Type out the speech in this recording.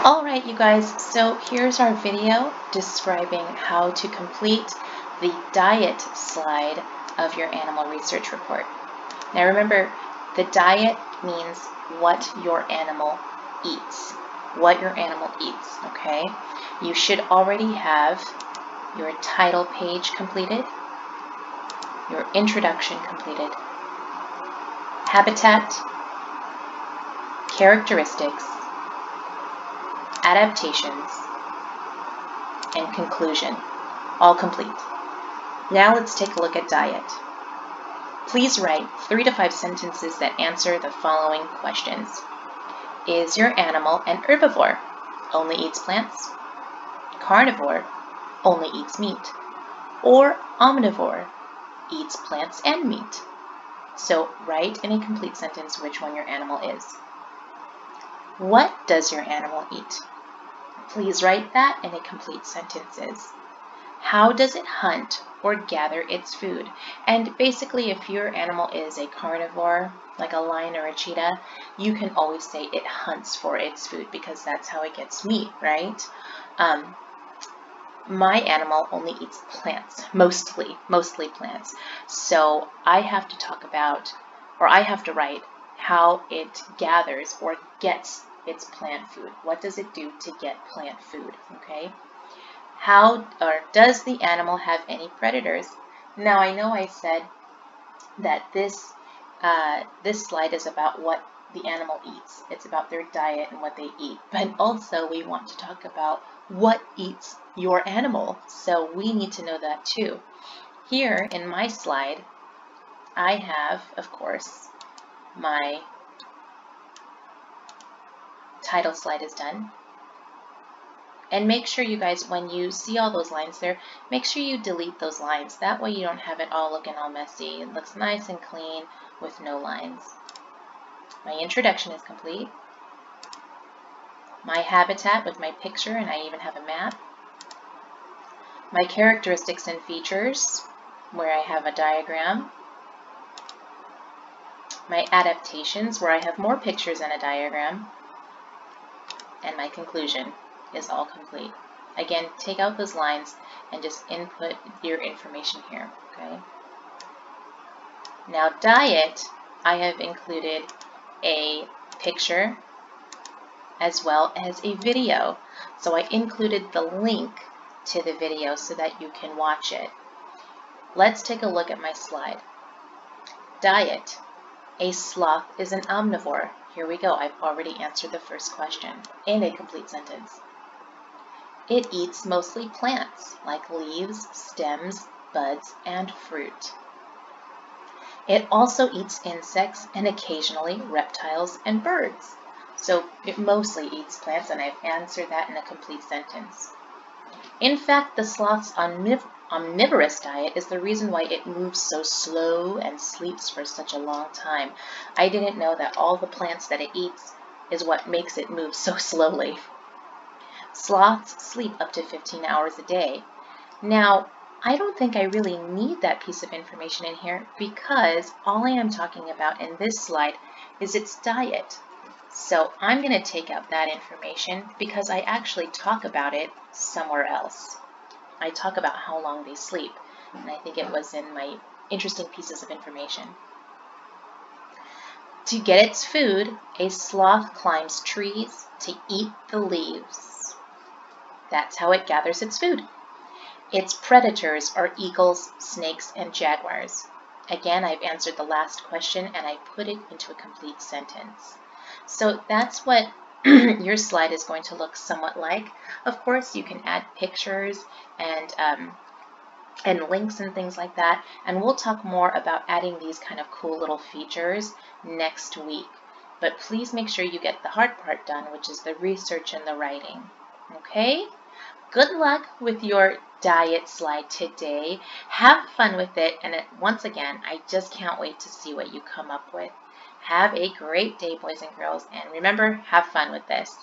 Alright, you guys, so here's our video describing how to complete the diet slide of your animal research report. Now remember, the diet means what your animal eats. What your animal eats, okay? You should already have your title page completed, your introduction completed, habitat, characteristics, adaptations, and conclusion, all complete. Now let's take a look at diet. Please write 3 to 5 sentences that answer the following questions. Is your animal an herbivore? Only eats plants? Carnivore? Only eats meat? Or omnivore? Eats plants and meat? So write in a complete sentence which one your animal is. What does your animal eat? Please write that in a complete sentences. How does it hunt or gather its food? And basically, if your animal is a carnivore, like a lion or a cheetah, you can always say it hunts for its food because that's how it gets meat, right? My animal only eats plants, mostly plants. So I have to talk about, or I have to write how it gathers or gets its plant food. What does it do to get plant food, okay? How or does the animal have any predators? Now I know I said that this slide is about what the animal eats. It's about their diet and what they eat. But also we want to talk about what eats your animal. So we need to know that too. Here in my slide, I have, of course, my title slide is done. And make sure you guys, when you see all those lines there, make sure you delete those lines. That way you don't have it all looking all messy. It looks nice and clean with no lines. My introduction is complete. My habitat with my picture, and I even have a map. My characteristics and features, where I have a diagram. My adaptations, where I have more pictures and a diagram. And my conclusion is all complete. Again, take out those lines and just input your information here, okay? Now diet, I have included a picture as well as a video. So I included the link to the video so that you can watch it. Let's take a look at my slide. Diet. A sloth is an omnivore. Here we go. I've already answered the first question in a complete sentence. It eats mostly plants like leaves, stems, buds, and fruit. It also eats insects and occasionally reptiles and birds. So it mostly eats plants, and I've answered that in a complete sentence. In fact, the sloth's omnivorous diet is the reason why it moves so slow and sleeps for such a long time. I didn't know that all the plants that it eats is what makes it move so slowly. Sloths sleep up to 15 hours a day. Now, I don't think I really need that piece of information in here because all I am talking about in this slide is its diet. So I'm going to take out that information because I actually talk about it somewhere else. I talk about how long they sleep, and I think it was in my interesting pieces of information. To get its food, a sloth climbs trees to eat the leaves. That's how it gathers its food. Its predators are eagles, snakes, and jaguars. Again, I've answered the last question and I put it into a complete sentence. So that's what your slide is going to look somewhat like. Of course, you can add pictures and links and things like that. And we'll talk more about adding these kind of cool little features next week. But please make sure you get the hard part done, which is the research and the writing. Okay? Good luck with your diet slide today. Have fun with it. And once again, I just can't wait to see what you come up with. Have a great day, boys and girls. And remember, have fun with this.